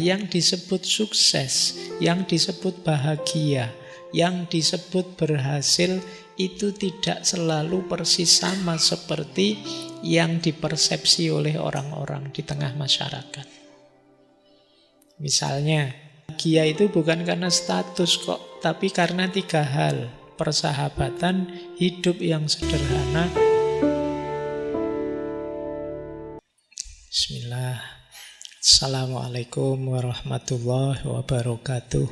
Yang disebut sukses, yang disebut bahagia, yang disebut berhasil itu tidak selalu persis sama seperti yang dipersepsi oleh orang-orang di tengah masyarakat. Misalnya, bahagia itu bukan karena status kok, tapi karena 3 hal. Persahabatan, hidup yang sederhana. Bismillah. Assalamualaikum warahmatullahi wabarakatuh.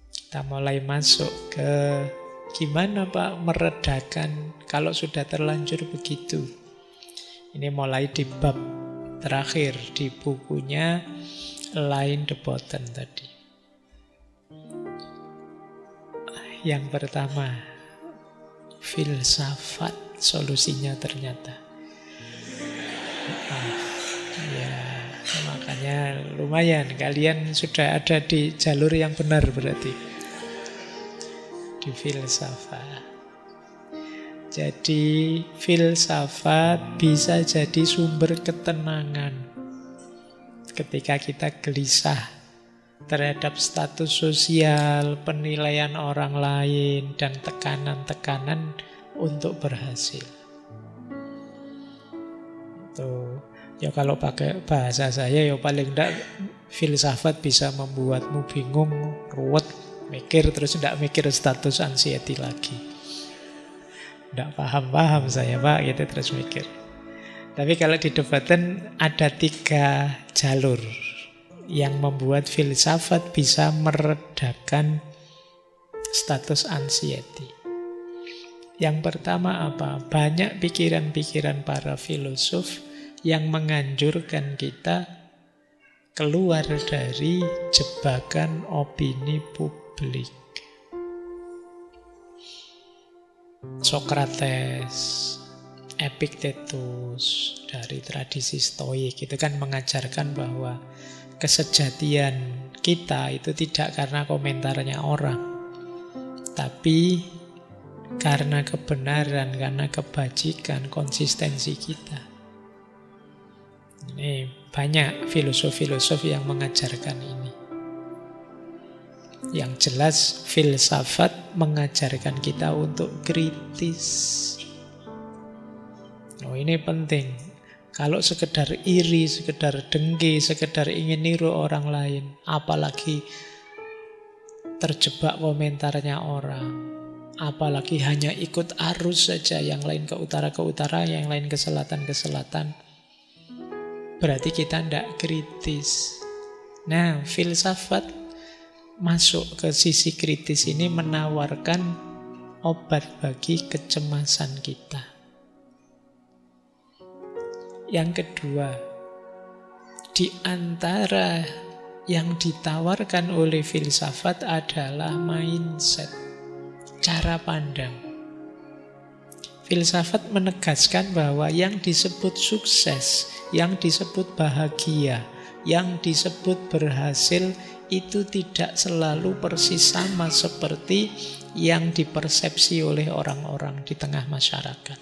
Kita mulai masuk ke gimana Pak meredakan kalau sudah terlanjur begitu. Ini mulai di bab terakhir di bukunya Line the Button tadi. Yang pertama, filsafat solusinya ternyata. Makanya lumayan kalian sudah ada di jalur yang benar berarti. Di filsafat. Jadi filsafat bisa jadi sumber ketenangan ketika kita gelisah terhadap status sosial, penilaian orang lain, dan tekanan-tekanan untuk berhasil. Tuh. Ya kalau pakai bahasa saya ya paling enggak filsafat bisa membuatmu bingung, ruwet, mikir terus enggak mikir status anxiety lagi. Enggak paham-paham saya Pak, gitu terus mikir. Tapi kalau di debatan ada 3 jalur yang membuat filsafat bisa meredakan status anxiety. Yang pertama apa? Banyak pikiran-pikiran para filosof yang menganjurkan kita keluar dari jebakan opini publik. Socrates, Epictetus dari tradisi Stoik itu kan mengajarkan bahwa kesejatian kita itu tidak karena komentarnya orang, tapi karena kebenaran, karena kebajikan, konsistensi kita. Ini banyak filosof-filosof yang mengajarkan ini. Yang jelas filsafat mengajarkan kita untuk kritis. Oh, ini penting. Kalau sekedar iri, sekedar dengki, sekedar ingin niru orang lain, apalagi terjebak komentarnya orang, apalagi hanya ikut arus saja, yang lain ke utara, yang lain ke selatan, berarti kita tidak kritis. Nah, filsafat masuk ke sisi kritis ini menawarkan obat bagi kecemasan kita. Yang kedua, di antara yang ditawarkan oleh filsafat adalah mindset, cara pandang. Filsafat menegaskan bahwa yang disebut sukses, yang disebut bahagia, yang disebut berhasil itu tidak selalu persis sama seperti yang dipersepsi oleh orang-orang di tengah masyarakat.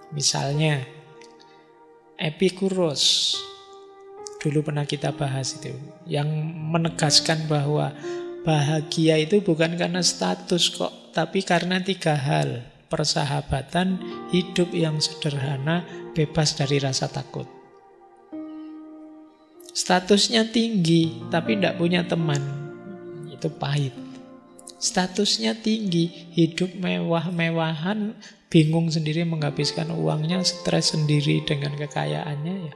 Misalnya, Epikuros, dulu pernah kita bahas itu, yang menegaskan bahwa bahagia itu bukan karena status kok, tapi karena 3 hal. Persahabatan, hidup yang sederhana, bebas dari rasa takut. Statusnya tinggi, tapi tidak punya teman. Itu pahit. Statusnya tinggi, hidup mewah-mewahan, bingung sendiri menghabiskan uangnya, stres sendiri dengan kekayaannya, ya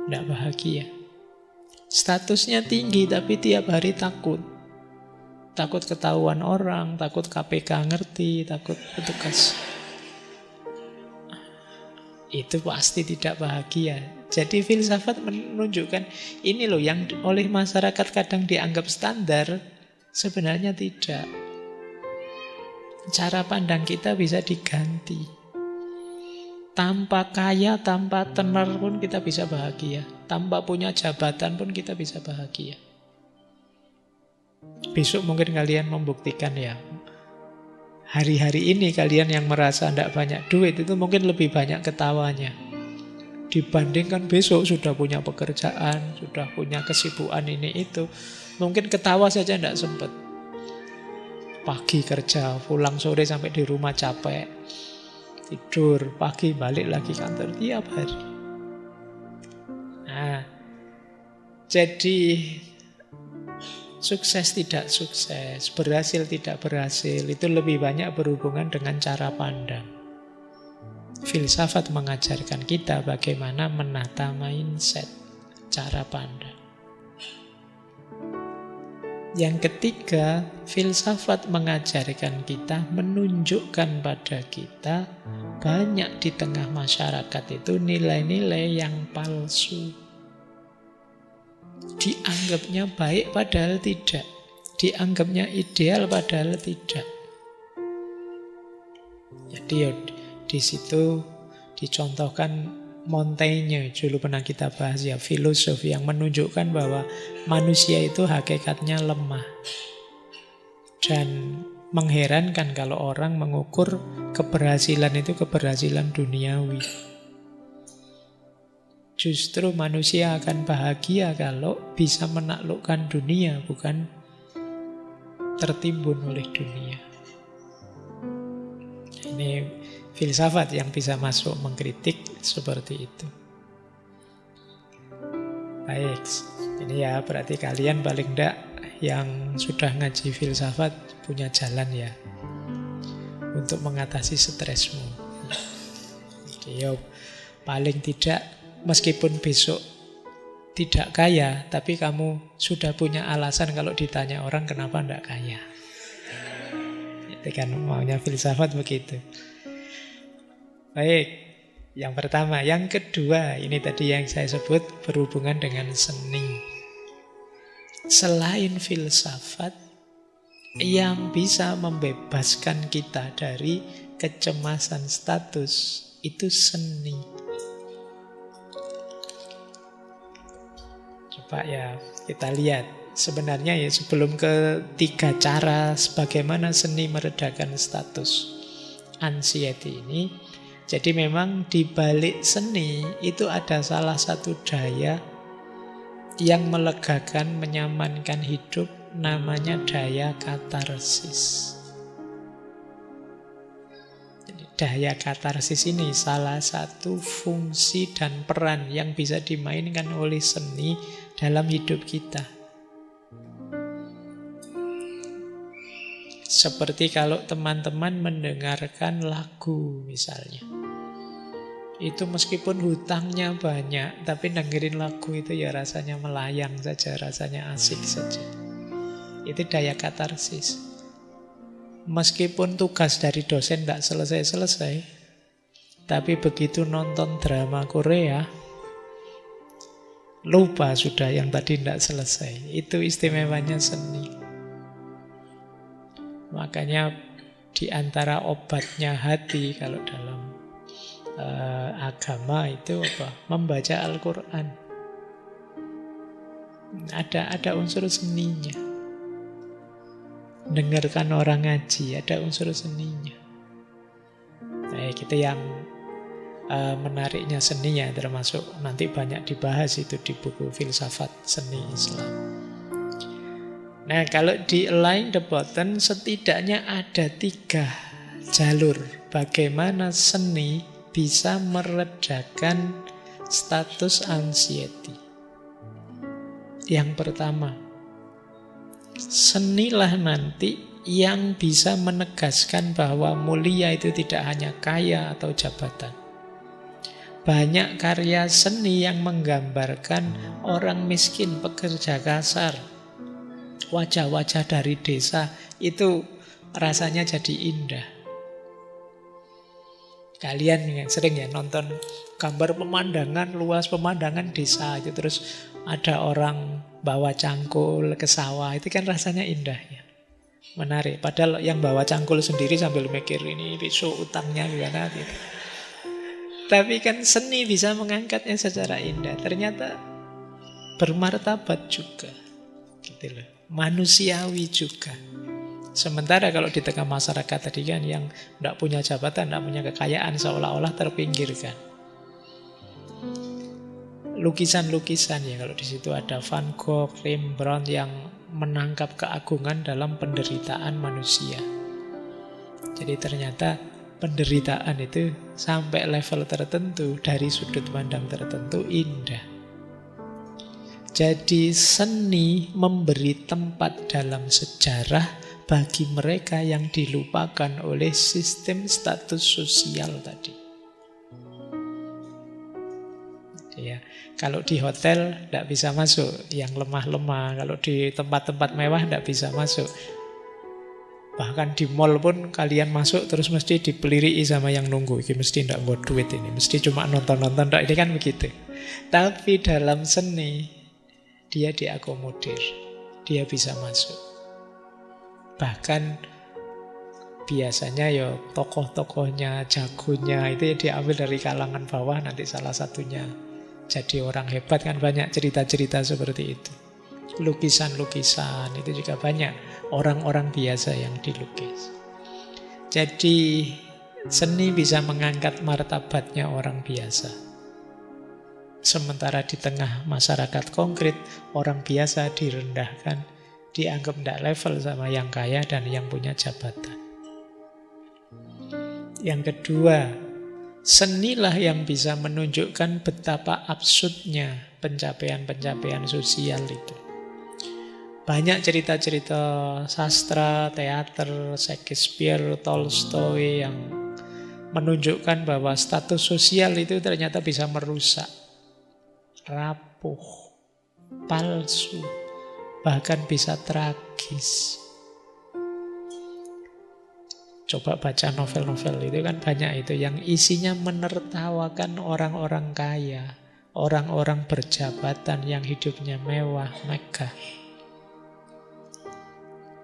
tidak bahagia. Statusnya tinggi, tapi tiap hari takut. Takut ketahuan orang, takut KPK ngerti, takut petugas. Itu pasti tidak bahagia. Jadi filsafat menunjukkan ini loh yang oleh masyarakat kadang dianggap standar, sebenarnya tidak. Cara pandang kita bisa diganti. Tanpa kaya, tanpa tenar pun kita bisa bahagia. Tanpa punya jabatan pun kita bisa bahagia. Besok mungkin kalian membuktikan ya. Hari-hari ini kalian yang merasa tidak banyak duit itu mungkin lebih banyak ketawanya. Dibandingkan besok sudah punya pekerjaan, sudah punya kesibukan ini itu. Mungkin ketawa saja tidak sempat. Pagi kerja, pulang sore sampai di rumah capek. Tidur, pagi balik lagi kantor tiap hari. Nah, jadi sukses tidak sukses, berhasil tidak berhasil, itu lebih banyak berhubungan dengan cara pandang. Filsafat mengajarkan kita bagaimana menata mindset, cara pandang. Yang ketiga, filsafat mengajarkan kita, menunjukkan pada kita banyak di tengah masyarakat itu nilai-nilai yang palsu. Dianggapnya baik padahal tidak. Dianggapnya ideal padahal tidak. Jadi ya, di situ dicontohkan Montaigne, dulu pernah kita bahas ya, filosof yang menunjukkan bahwa manusia itu hakikatnya lemah. Dan mengherankan kalau orang mengukur keberhasilan itu keberhasilan duniawi. Justru manusia akan bahagia kalau bisa menaklukkan dunia, bukan tertimbun oleh dunia. Ini filsafat yang bisa masuk mengkritik seperti itu. Baik, ini ya berarti kalian paling enggak yang sudah ngaji filsafat punya jalan ya untuk mengatasi stresmu. Ya, paling tidak meskipun besok tidak kaya, tapi kamu sudah punya alasan kalau ditanya orang kenapa enggak kaya. Itu kan maunya filsafat begitu. Baik, yang pertama. Yang kedua, ini tadi yang saya sebut berhubungan dengan seni. Selain filsafat, yang bisa membebaskan kita dari kecemasan status, itu seni. Coba ya, kita lihat. Sebenarnya ya sebelum ke 3 cara bagaimana seni meredakan status anxiety ini, jadi memang di balik seni itu ada salah satu daya yang melegakan, menyamankan hidup, namanya daya katarsis. Jadi daya katarsis ini salah satu fungsi dan peran yang bisa dimainkan oleh seni dalam hidup kita. Seperti kalau teman-teman mendengarkan lagu misalnya. Itu meskipun hutangnya banyak, tapi dengerin lagu itu ya rasanya melayang saja, rasanya asik saja. Itu daya katarsis. Meskipun tugas dari dosen tidak selesai-selesai, tapi begitu nonton drama Korea, lupa sudah yang tadi tidak selesai. Itu istimewanya seni. Makanya di antara obatnya hati kalau dalam agama itu apa? Membaca Al-Quran. Ada unsur seninya. Dengarkan orang ngaji, ada unsur seninya. Baik, itu yang menariknya seninya, termasuk nanti banyak dibahas itu di buku Filsafat Seni Islam. Nah, kalau di Align the Button setidaknya ada 3 jalur bagaimana seni bisa meredakan status anxiety. Yang pertama, senilah nanti yang bisa menegaskan bahwa mulia itu tidak hanya kaya atau jabatan. Banyak karya seni yang menggambarkan orang miskin, pekerja kasar, wajah-wajah dari desa, itu rasanya jadi indah. Kalian sering ya nonton gambar pemandangan, luas pemandangan desa itu, terus ada orang bawa cangkul ke sawah, itu kan rasanya indah ya, menarik. Padahal yang bawa cangkul sendiri sambil mikir ini besok utangnya gimana gitu. Tapi kan seni bisa mengangkatnya secara indah. Ternyata bermartabat juga, gitu loh. Manusiawi juga. Sementara kalau di tengah masyarakat tadi kan yang tidak punya jabatan, tidak punya kekayaan, seolah-olah terpinggirkan. lukisan-lukisan ya. Kalau di situ ada Van Gogh, Rembrandt yang menangkap keagungan dalam penderitaan manusia. Jadi ternyata penderitaan itu sampai level tertentu, dari sudut pandang tertentu indah. Jadi seni memberi tempat dalam sejarah bagi mereka yang dilupakan oleh sistem status sosial tadi. Ya, kalau di hotel tidak bisa masuk yang lemah-lemah, kalau di tempat-tempat mewah tidak bisa masuk. Bahkan di mall pun kalian masuk terus mesti dipeliriki sama yang nunggu. Ini mesti tidak buat duit ini, mesti cuma nonton-nonton. Ini kan begitu. Tapi dalam seni dia diakomodir, dia bisa masuk. Bahkan biasanya ya tokoh-tokohnya, jagonya itu ya diambil dari kalangan bawah, nanti salah satunya jadi orang hebat. Kan banyak cerita-cerita seperti itu. Lukisan-lukisan itu juga banyak orang-orang biasa yang dilukis. Jadi seni bisa mengangkat martabatnya orang biasa. Sementara di tengah masyarakat konkret, orang biasa direndahkan, dianggap tidak level sama yang kaya dan yang punya jabatan. Yang kedua, senilah yang bisa menunjukkan betapa absurdnya pencapaian-pencapaian sosial itu. Banyak cerita-cerita sastra, teater, Shakespeare, Tolstoy yang menunjukkan bahwa status sosial itu ternyata bisa merusak, rapuh, palsu, bahkan bisa tragis. Coba baca novel-novel itu kan banyak itu yang isinya menertawakan orang-orang kaya, orang-orang berjabatan yang hidupnya mewah, megah.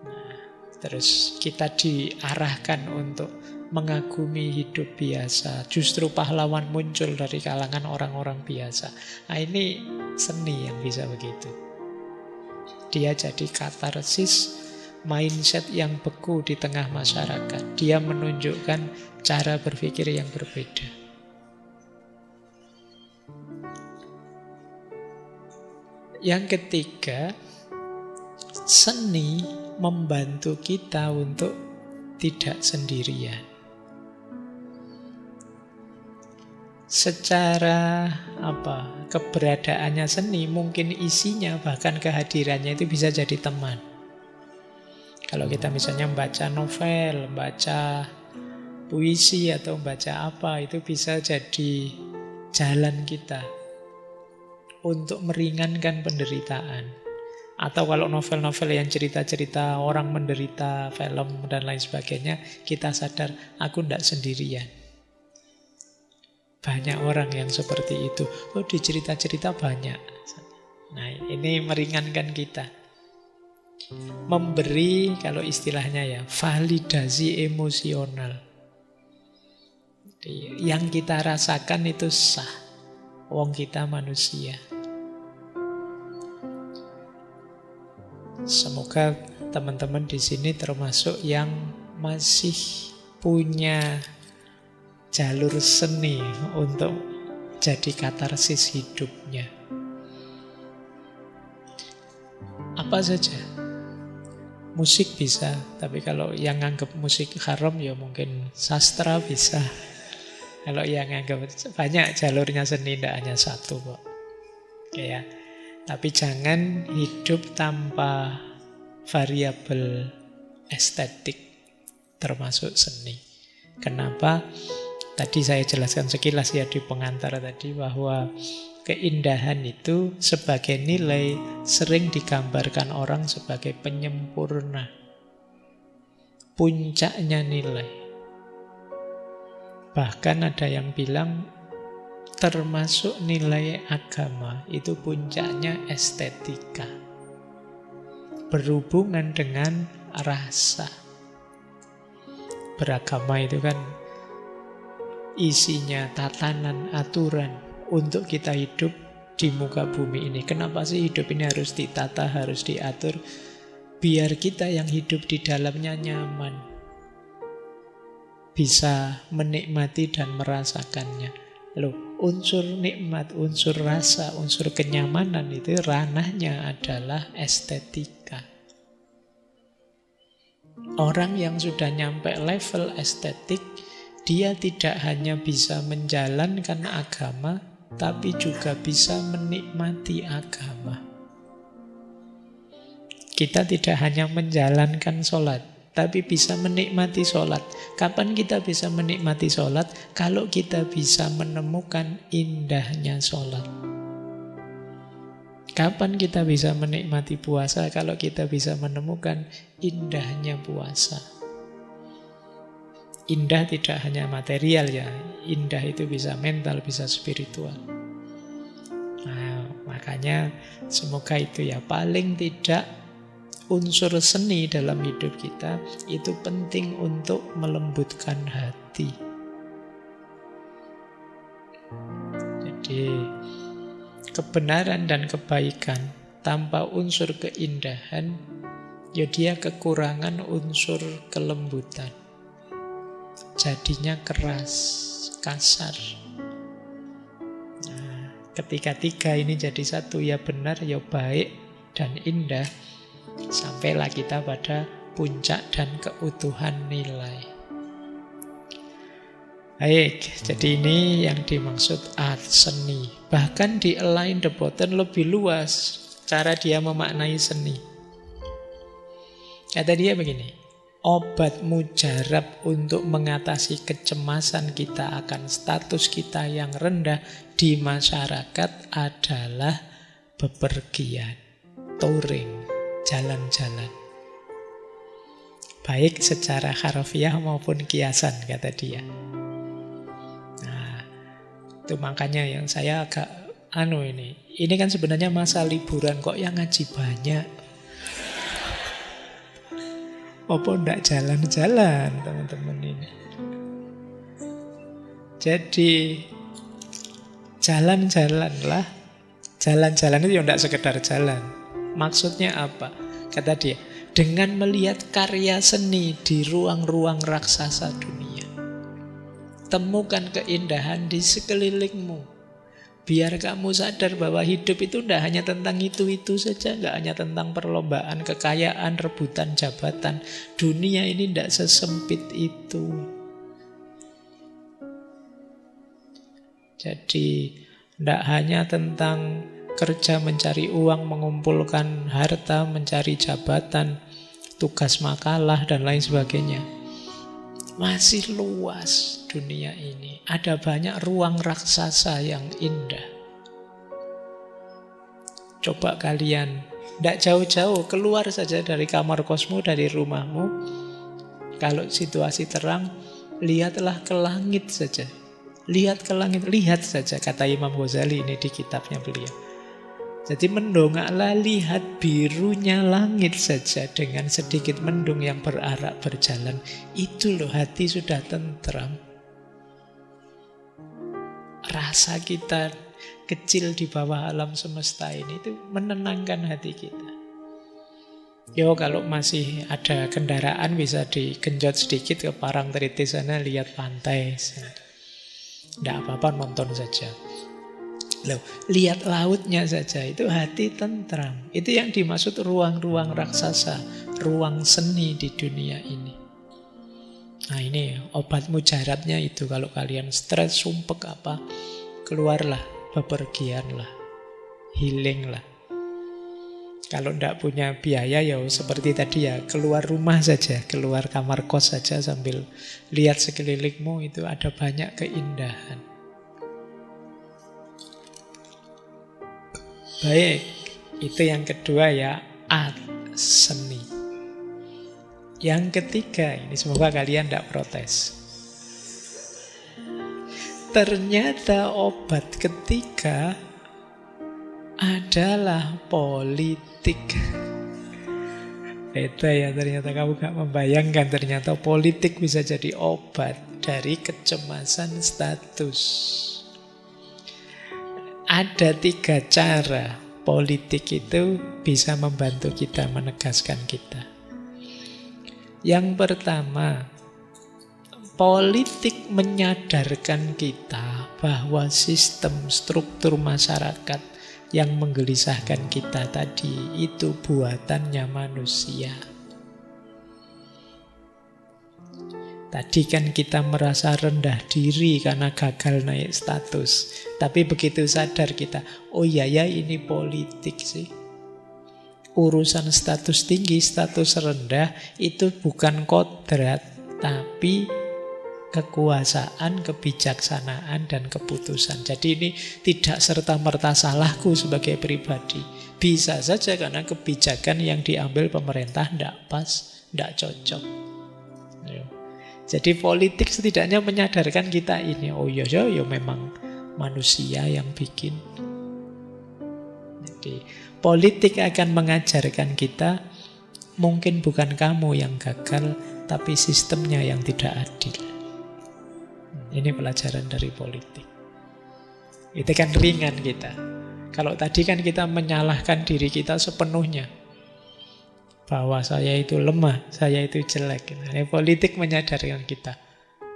Nah, terus kita diarahkan untuk mengagumi hidup biasa. Justru pahlawan muncul dari kalangan orang-orang biasa. Nah, ini seni yang bisa begitu. Dia jadi katarsis mindset yang beku di tengah masyarakat. Dia menunjukkan cara berpikir yang berbeda. Yang ketiga, seni membantu kita untuk tidak sendirian. Secara keberadaannya seni, mungkin isinya bahkan kehadirannya itu bisa jadi teman. Kalau kita misalnya membaca novel, membaca puisi atau membaca apa, itu bisa jadi jalan kita untuk meringankan penderitaan. Atau kalau novel-novel yang cerita-cerita orang menderita, film dan lain sebagainya, kita sadar aku tidak sendirian. Banyak orang yang seperti itu. Oh, di cerita-cerita banyak. Nah, ini meringankan kita. Memberi, kalau istilahnya ya, validasi emosional. Yang kita rasakan itu sah. Wong kita manusia. Semoga teman-teman di sini termasuk yang masih punya jalur seni untuk jadi katarsis hidupnya. Apa saja. Musik bisa, tapi kalau yang nganggap musik haram ya mungkin sastra bisa. Kalau yang nganggap banyak jalurnya seni, tidak hanya satu kok. Ya. Tapi jangan hidup tanpa variabel estetik termasuk seni. Kenapa? Tadi saya jelaskan sekilas ya di pengantar tadi bahwa keindahan itu sebagai nilai sering digambarkan orang sebagai penyempurna. Puncaknya nilai. Bahkan ada yang bilang termasuk nilai agama itu puncaknya estetika. Berhubungan dengan rasa. Beragama itu kan isinya tatanan, aturan untuk kita hidup di muka bumi ini. Kenapa sih hidup ini harus ditata, harus diatur? Biar kita yang hidup di dalamnya nyaman, bisa menikmati dan merasakannya. Loh, unsur nikmat, unsur rasa, unsur kenyamanan itu ranahnya adalah estetika. Orang yang sudah nyampe level estetik, dia tidak hanya bisa menjalankan agama, tapi juga bisa menikmati agama. Kita tidak hanya menjalankan sholat, tapi bisa menikmati sholat. Kapan kita bisa menikmati sholat? Kalau kita bisa menemukan indahnya sholat. Kapan kita bisa menikmati puasa? Kalau kita bisa menemukan indahnya puasa. Indah tidak hanya material ya, indah itu bisa mental, bisa spiritual. Nah, makanya semoga itu ya, paling tidak unsur seni dalam hidup kita itu penting untuk melembutkan hati. Jadi kebenaran dan kebaikan tanpa unsur keindahan, ya dia kekurangan unsur kelembutan. Jadinya keras, kasar. Nah, ketika tiga ini jadi satu, ya benar, ya baik dan indah, sampailah kita pada puncak dan keutuhan nilai. Baik, jadi ini yang dimaksud art, seni. Bahkan di Alain de Botton lebih luas cara dia memaknai seni. Kata dia begini, obat mujarab untuk mengatasi kecemasan kita akan status kita yang rendah di masyarakat adalah bepergian, touring, jalan-jalan. Baik secara harfiah maupun kiasan, kata dia. Nah, itu makanya yang saya agak ini kan sebenarnya masa liburan, kok yang ngaji banyak. Apa ndak jalan-jalan teman-teman ini? Jadi jalan-jalanlah. Jalan-jalan itu ya ndak sekedar jalan. Maksudnya apa? Kata dia, dengan melihat karya seni di ruang-ruang raksasa dunia. Temukan keindahan di sekelilingmu. Biar kamu sadar bahwa hidup itu tidak hanya tentang itu-itu saja, tidak hanya tentang perlombaan, kekayaan, rebutan jabatan. Dunia ini tidak sesempit itu. Jadi tidak hanya tentang kerja mencari uang, mengumpulkan harta, mencari jabatan, tugas makalah, dan lain sebagainya. Masih luas dunia ini. Ada banyak ruang raksasa yang indah. Coba kalian, tidak jauh-jauh, keluar saja dari kamar kosmu, dari rumahmu. Kalau situasi terang, lihatlah ke langit saja. Lihat ke langit, lihat saja, kata Imam Ghazali ini di kitabnya beliau. Jadi mendongaklah, lihat birunya langit saja dengan sedikit mendung yang berarak berjalan. Itu loh, hati sudah tentram. Rasa kita kecil di bawah alam semesta ini itu menenangkan hati kita. Yo, kalau masih ada kendaraan bisa digenjot sedikit ke Parangtritis sana, lihat pantai. Tidak apa-apa, nonton saja. Loh, lihat lautnya saja, itu hati tentram. Itu yang dimaksud ruang-ruang raksasa, ruang seni di dunia ini. Nah, ini obat mujarabnya itu. Kalau kalian stres, sumpek apa, keluarlah, bepergianlah, healinglah. Kalau tidak punya biaya, ya seperti tadi ya, keluar rumah saja, keluar kamar kos saja sambil lihat sekelilingmu, itu ada banyak keindahan. Baik, itu yang kedua ya, art, seni. Yang ketiga, ini semoga kalian tidak protes. Ternyata obat ketiga adalah politik. Beda ya, ternyata kamu gak membayangkan, ternyata politik bisa jadi obat dari kecemasan status. Ada 3 cara politik itu bisa membantu kita, menegaskan kita. Yang pertama, Politik menyadarkan kita bahwa sistem struktur masyarakat yang menggelisahkan kita tadi itu buatannya manusia. Tadi kan kita merasa rendah diri karena gagal naik status. Tapi begitu sadar kita, oh iya ya ini politik sih. Urusan status tinggi, status rendah itu bukan kodrat, tapi kekuasaan, kebijaksanaan, dan keputusan. Jadi ini tidak serta-merta salahku sebagai pribadi. Bisa saja karena kebijakan yang diambil pemerintah tidak pas, tidak cocok. Jadi politik setidaknya menyadarkan kita ini. Oh iya, ya memang manusia yang bikin. Jadi politik akan mengajarkan kita, mungkin bukan kamu yang gagal, tapi sistemnya yang tidak adil. Ini pelajaran dari politik. Itu kan ringan kita. Kalau tadi kan kita menyalahkan diri kita sepenuhnya, bahwa saya itu lemah, saya itu jelek. Ini politik menyadarkan kita.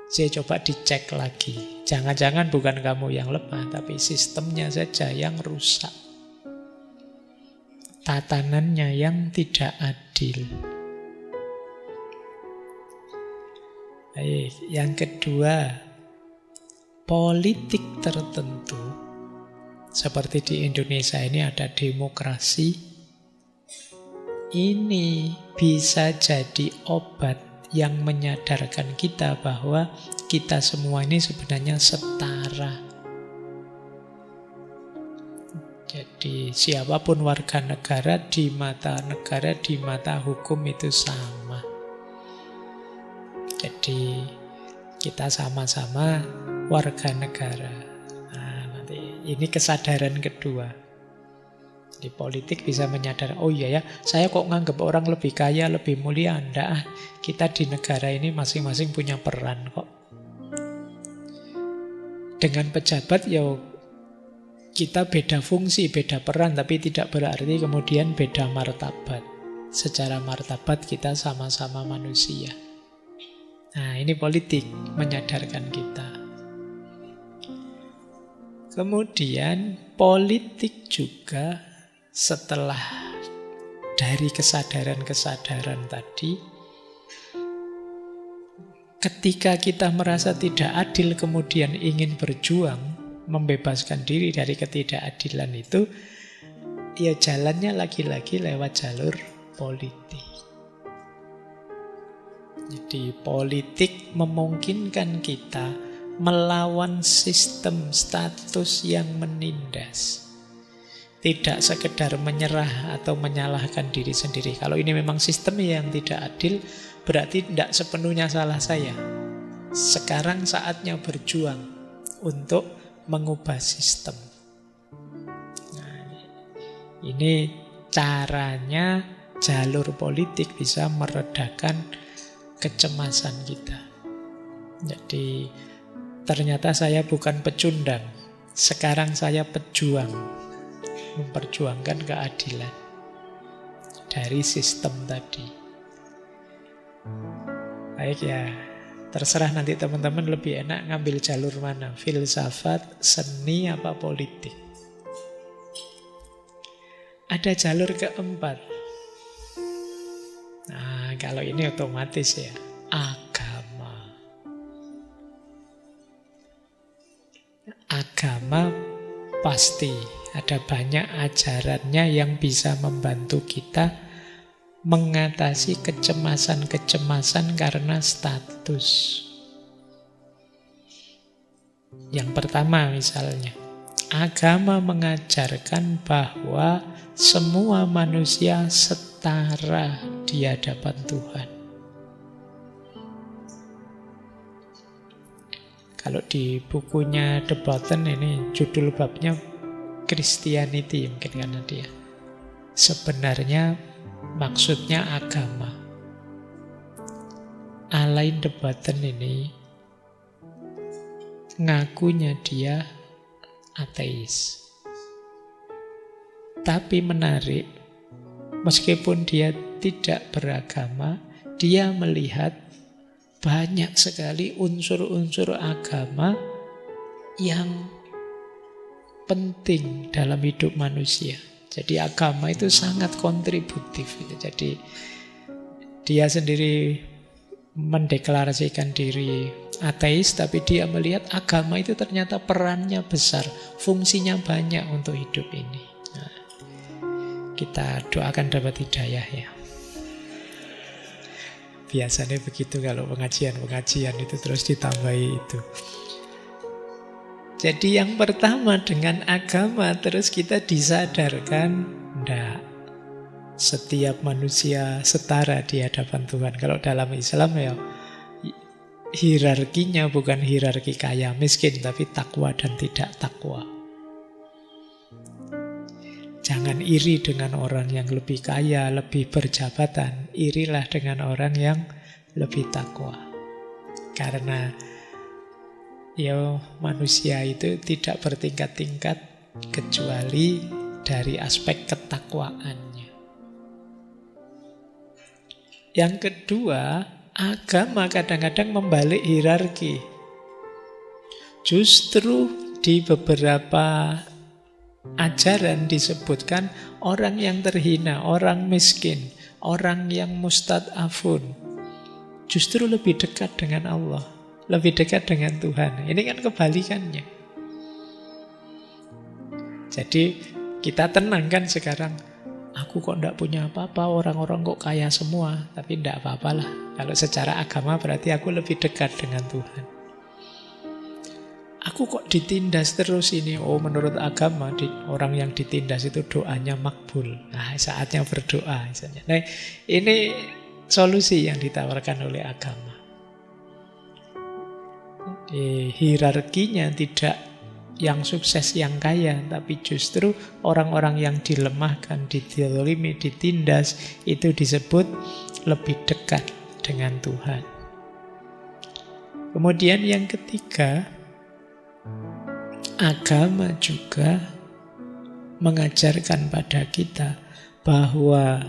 Saya coba dicek lagi. Jangan-jangan bukan kamu yang lemah, tapi sistemnya saja yang rusak. Tatanannya yang tidak adil. Baik, yang kedua, politik tertentu, seperti di Indonesia ini ada demokrasi, ini bisa jadi obat yang menyadarkan kita bahwa kita semua ini sebenarnya setara. Jadi siapapun warga negara, di mata negara, di mata hukum itu sama. Jadi kita sama-sama warga negara. Nah, nanti ini kesadaran kedua. Di politik bisa menyadari, oh iya ya, saya kok nganggap orang lebih kaya, lebih mulia. Enggak, kita di negara ini masing-masing punya peran kok. Dengan pejabat ya kita beda fungsi, beda peran, tapi tidak berarti kemudian beda martabat. Secara martabat kita sama-sama manusia. Nah, ini politik menyadarkan kita. Kemudian politik juga setelah dari kesadaran-kesadaran tadi, ketika kita merasa tidak adil kemudian ingin berjuang membebaskan diri dari ketidakadilan itu, ya jalannya lagi-lagi lewat jalur politik. Jadi politik memungkinkan kita melawan sistem status yang menindas. Tidak sekedar menyerah atau menyalahkan diri sendiri. Kalau ini memang sistem yang tidak adil, berarti tidak sepenuhnya salah saya. Sekarang saatnya berjuang untuk mengubah sistem. Nah, ini caranya jalur politik bisa meredakan kecemasan kita. Jadi ternyata saya bukan pecundang. Sekarang saya pejuang. Memperjuangkan keadilan dari sistem tadi. Baik ya, terserah nanti teman-teman lebih enak ngambil jalur mana, filsafat, seni, apa politik. Ada jalur keempat. Nah, kalau ini otomatis ya, agama. Agama pasti ada banyak ajarannya yang bisa membantu kita mengatasi kecemasan-kecemasan karena status. Yang pertama misalnya, agama mengajarkan bahwa semua manusia setara di hadapan Tuhan. Kalau di bukunya The Button ini judul babnya Christianity, mungkin karena dia. Sebenarnya maksudnya agama. Alain De Botton ini ngakunya dia ateis. Tapi menarik, meskipun dia tidak beragama, dia melihat banyak sekali unsur-unsur agama yang penting dalam hidup manusia. Jadi agama itu sangat kontributif. Jadi dia sendiri mendeklarasikan diri ateis, tapi dia melihat agama itu ternyata perannya besar, fungsinya banyak untuk hidup ini. Nah, kita doakan dapat hidayah ya. Biasanya begitu kalau pengajian itu terus ditambahi itu. Jadi yang pertama dengan agama terus kita disadarkan, enggak, setiap manusia setara di hadapan Tuhan. Kalau dalam Islam ya hierarkinya bukan hierarki kaya miskin, tapi takwa dan tidak takwa. Jangan iri dengan orang yang lebih kaya, lebih berjabatan. Irilah dengan orang yang lebih takwa. Karena ya manusia itu tidak bertingkat-tingkat kecuali dari aspek ketakwaannya. Yang kedua, agama kadang-kadang membalik hierarki. Justru di beberapa ajaran disebutkan orang yang terhina, orang miskin, orang yang mustad'afun justru lebih dekat dengan Allah, lebih dekat dengan Tuhan. Ini kan kebalikannya. Jadi kita tenang kan sekarang. Aku kok tidak punya apa-apa, orang-orang kok kaya semua. Tapi tidak apa-apalah. Kalau secara agama berarti aku lebih dekat dengan Tuhan. Aku kok ditindas terus ini. Oh, menurut agama orang yang ditindas itu doanya makbul. Nah, saatnya berdoa misalnya. Nah, ini solusi yang ditawarkan oleh agama. Hierarkinya tidak yang sukses, yang kaya, tapi justru orang-orang yang dilemahkan, dizalimi, ditindas, itu disebut lebih dekat dengan Tuhan. Kemudian yang ketiga, agama juga mengajarkan pada kita bahwa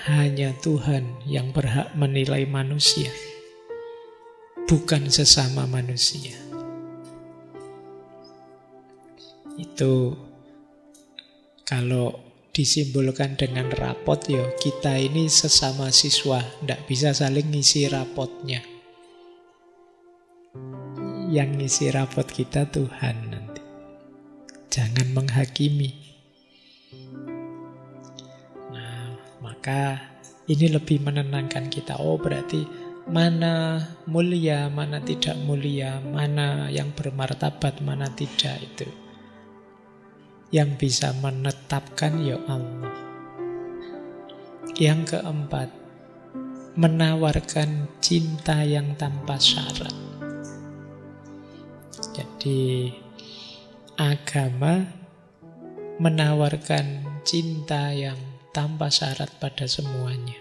hanya Tuhan yang berhak menilai manusia, bukan sesama manusia. Itu kalau disimbolkan dengan rapot ya, kita ini sesama siswa, tidak bisa saling ngisi rapotnya. Yang ngisi rapot kita Tuhan nanti. Jangan menghakimi. Nah, maka ini lebih menenangkan kita. Oh, berarti mana mulia, mana tidak mulia, mana yang bermartabat, mana tidak, itu yang bisa menetapkan ya Allah. Yang keempat, menawarkan cinta yang tanpa syarat. Jadi agama menawarkan cinta yang tanpa syarat pada semuanya.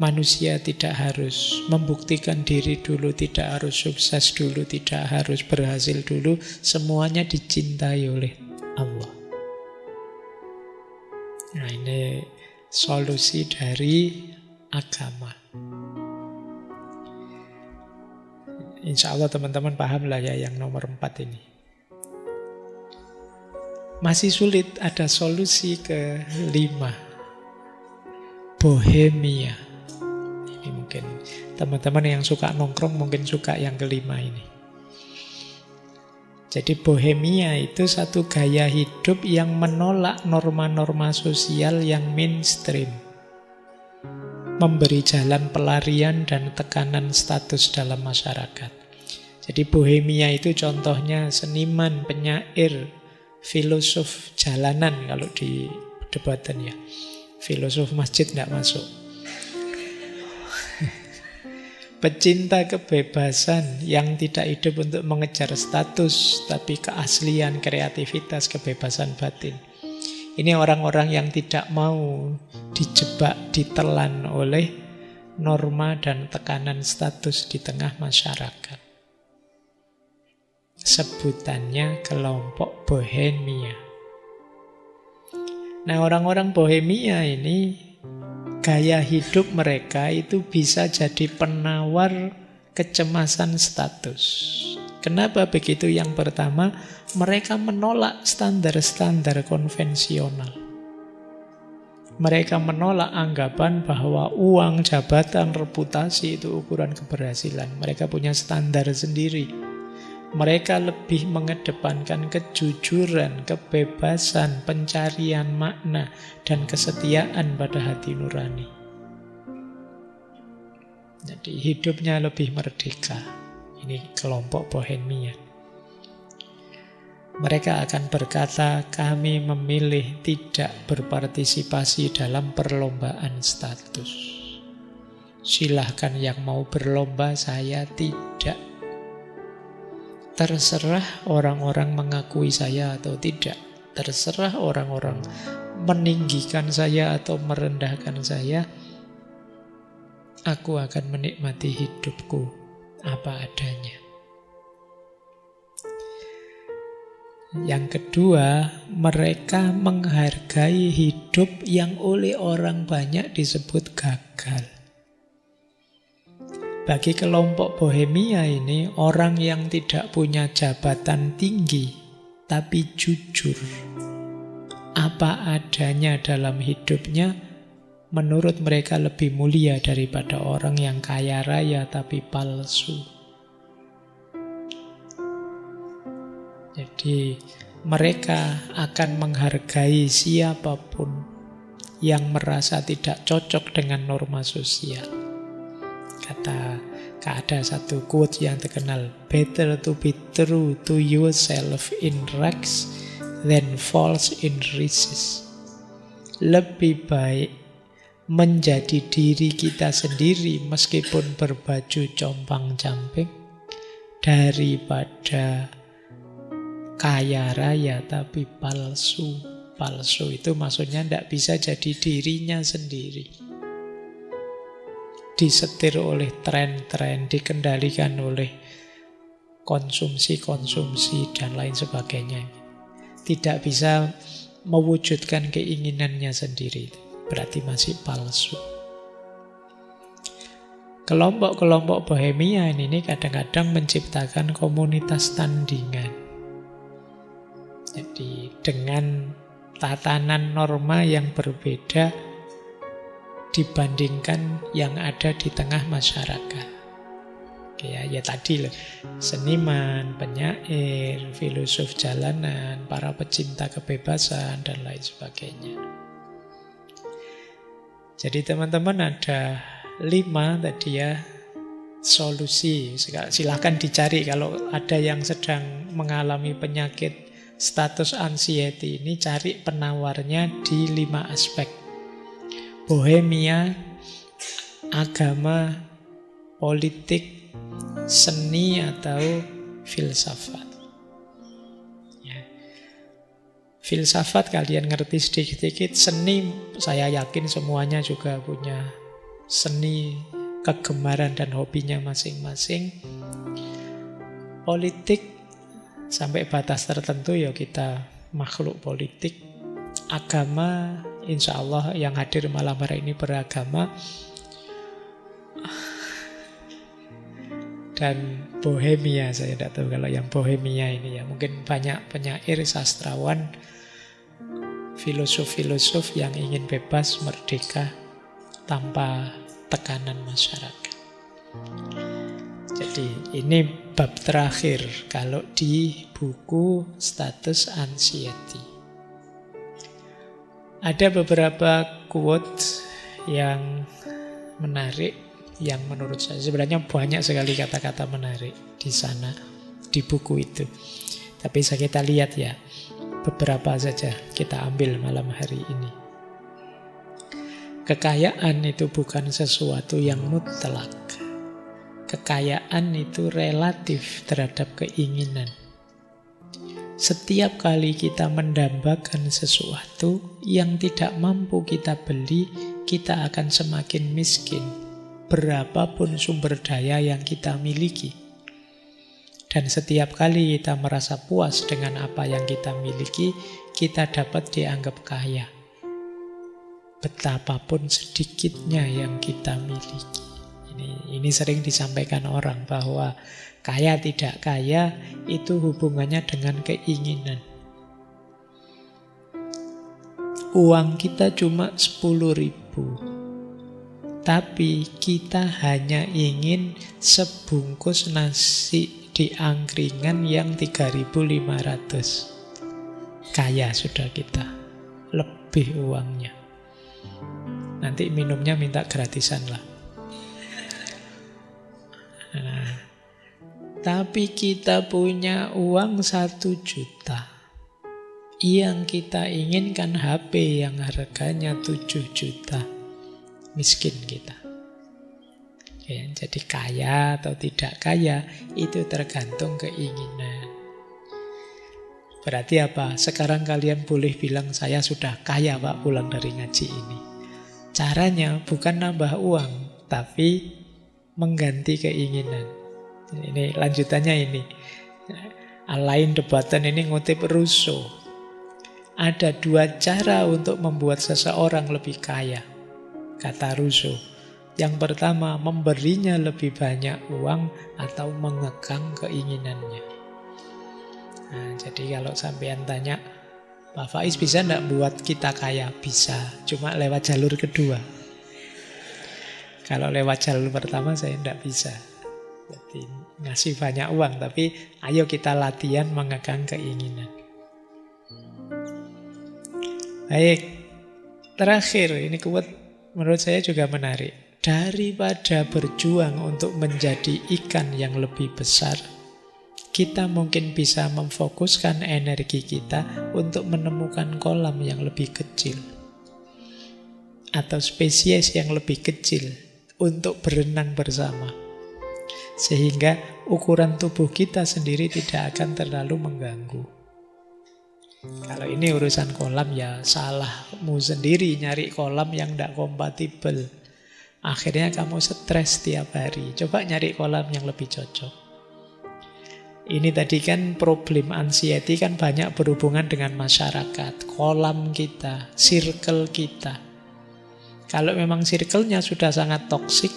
Manusia tidak harus membuktikan diri dulu, tidak harus sukses dulu, tidak harus berhasil dulu. Semuanya dicintai oleh Allah. Nah, ini solusi dari agama. Insya Allah teman-teman paham lah ya yang nomor 4 ini. Masih sulit, ada solusi ke-5. Bohemia. Ini mungkin teman-teman yang suka nongkrong mungkin suka yang ke-5 ini. Jadi bohemia itu satu gaya hidup yang menolak norma-norma sosial yang mainstream. Memberi jalan pelarian dan tekanan status dalam masyarakat. Jadi bohemia itu contohnya seniman, penyair, filosof jalanan kalau di perdebatan ya. Filosof masjid tidak masuk. Pecinta kebebasan yang tidak hidup untuk mengejar status, tapi keaslian, kreativitas, kebebasan batin. Ini orang-orang yang tidak mau dijebak, ditelan oleh norma dan tekanan status di tengah masyarakat. Sebutannya kelompok bohemia. Nah, orang-orang bohemia ini gaya hidup mereka itu bisa jadi penawar kecemasan status. Kenapa begitu? Yang pertama, mereka menolak standar-standar konvensional. Mereka menolak anggapan bahwa uang, jabatan, reputasi itu ukuran keberhasilan. Mereka punya standar sendiri. Mereka lebih mengedepankan kejujuran, kebebasan, pencarian makna, dan kesetiaan pada hati nurani. Jadi hidupnya lebih merdeka. Ini kelompok Bohemian. Mereka akan berkata, kami memilih tidak berpartisipasi dalam perlombaan status. Silahkan yang mau berlomba, saya tidak. Terserah orang-orang mengakui saya atau tidak. Terserah orang-orang meninggikan saya atau merendahkan saya. Aku akan menikmati hidupku apa adanya. Yang kedua, mereka menghargai hidup yang oleh orang banyak disebut gagal. Bagi kelompok Bohemia ini, orang yang tidak punya jabatan tinggi, tapi jujur, apa adanya dalam hidupnya, menurut mereka lebih mulia daripada orang yang kaya raya tapi palsu. Jadi mereka akan menghargai siapapun yang merasa tidak cocok dengan norma sosial. Ada satu quote yang terkenal, better to be true to yourself in rags than false in riches. Lebih baik menjadi diri kita sendiri meskipun berbaju compang-camping daripada kaya raya tapi palsu. Palsu itu maksudnya tidak bisa jadi dirinya sendiri. Disetir oleh tren-tren, dikendalikan oleh konsumsi-konsumsi dan lain sebagainya. Tidak bisa mewujudkan keinginannya sendiri. Berarti masih palsu. Kelompok-kelompok Bohemian ini kadang-kadang menciptakan komunitas tandingan. Jadi dengan tatanan norma yang berbeda dibandingkan yang ada di tengah masyarakat. Ya tadi loh, seniman, penyair, filosof jalanan, para pecinta kebebasan, dan lain sebagainya. Jadi teman-teman ada 5 tadi ya solusi. Silakan dicari kalau ada yang sedang mengalami penyakit status anxiety ini, cari penawarnya di 5 aspek. Bohemia, agama, politik, seni atau filsafat. Ya. Filsafat kalian ngerti sedikit-sedikit, seni saya yakin semuanya juga punya seni, kegemaran dan hobinya masing-masing. Politik sampai batas tertentu ya kita makhluk politik. Agama, insya Allah yang hadir malam hari ini beragama. Dan Bohemia, saya tidak tahu kalau yang Bohemia ini ya. Mungkin banyak penyair, sastrawan, filosof-filosof yang ingin bebas, merdeka, tanpa tekanan masyarakat. Jadi ini bab terakhir kalau di buku Status Anxiety. Ada beberapa quote yang menarik, yang menurut saya sebenarnya banyak sekali kata-kata menarik di sana, di buku itu. Tapi kita lihat ya, beberapa saja kita ambil malam hari ini. Kekayaan itu bukan sesuatu yang mutlak. Kekayaan itu relatif terhadap keinginan. Setiap kali kita mendambakan sesuatu yang tidak mampu kita beli, kita akan semakin miskin, berapapun sumber daya yang kita miliki. Dan setiap kali kita merasa puas dengan apa yang kita miliki, kita dapat dianggap kaya. betapapun sedikitnya yang kita miliki. Ini sering disampaikan orang bahwa kaya tidak kaya itu hubungannya dengan keinginan. Uang kita cuma 10.000, tapi kita hanya ingin sebungkus nasi di angkringan yang 3.500. Kaya sudah kita, lebih uangnya. Nanti minumnya minta gratisan lah. Nah, tapi kita punya uang 1 juta. Yang kita inginkan HP yang harganya 7 juta. Miskin kita. Ya, jadi kaya atau tidak kaya itu tergantung keinginan. Berarti apa? Sekarang kalian boleh bilang saya sudah kaya Pak pulang dari ngaji ini. Caranya bukan nambah uang, tapi mengganti keinginan. Ini lanjutannya ini. Alain Debatan ini ngutip Rousseau. Ada 2 cara untuk membuat seseorang lebih kaya, kata Rousseau. Yang pertama, memberinya lebih banyak uang atau mengekang keinginannya. Nah, jadi kalau sampean tanya, Pak Faiz bisa enggak buat kita kaya? Bisa, cuma lewat jalur kedua. Kalau lewat jalur pertama saya enggak bisa. Jadi ngasih banyak uang, tapi ayo kita latihan mengekang keinginan. Baik, terakhir ini quote menurut saya juga menarik. Daripada berjuang untuk menjadi ikan yang lebih besar, kita mungkin bisa memfokuskan energi kita untuk menemukan kolam yang lebih kecil atau spesies yang lebih kecil untuk berenang bersama. Sehingga ukuran tubuh kita sendiri tidak akan terlalu mengganggu. Kalau ini urusan kolam ya salahmu sendiri nyari kolam yang tidak kompatibel. Akhirnya kamu stres tiap hari. Coba nyari kolam yang lebih cocok. Ini tadi kan problem anxiety kan banyak berhubungan dengan masyarakat, kolam kita, circle kita. Kalau memang circle-nya sudah sangat toksik,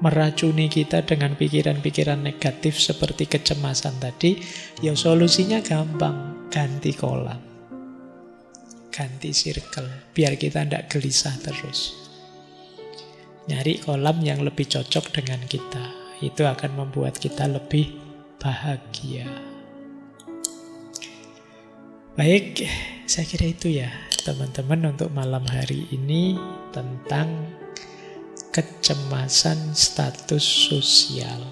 meracuni kita dengan pikiran-pikiran negatif seperti kecemasan tadi, ya solusinya gampang, ganti kolam. Ganti circle, biar kita tidak gelisah terus. Nyari kolam yang lebih cocok dengan kita. Itu akan membuat kita lebih bahagia. Baik, saya kira itu ya teman-teman untuk malam hari ini tentang kecemasan status sosial.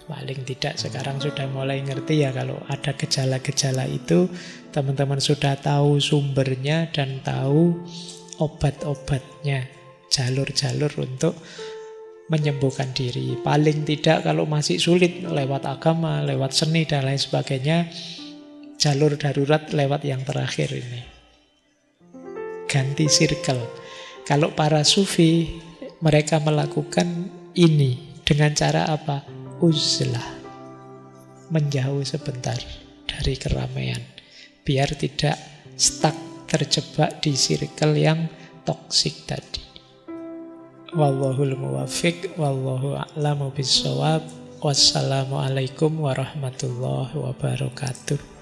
Paling tidak sekarang sudah mulai ngerti ya kalau ada gejala-gejala itu, teman-teman sudah tahu sumbernya dan tahu obat-obatnya, jalur-jalur untuk menyembuhkan diri. Paling tidak kalau masih sulit lewat agama, lewat seni dan lain sebagainya, jalur darurat lewat yang terakhir ini. Ganti circle. Kalau para sufi, mereka melakukan ini dengan cara apa? Uzlah. Menjauh sebentar dari keramaian. Biar tidak stuck, terjebak di circle yang toksik tadi. Wallahul muwaffiq, wallahu a'lamu bissawab. Wassalamualaikum warahmatullahi wabarakatuh.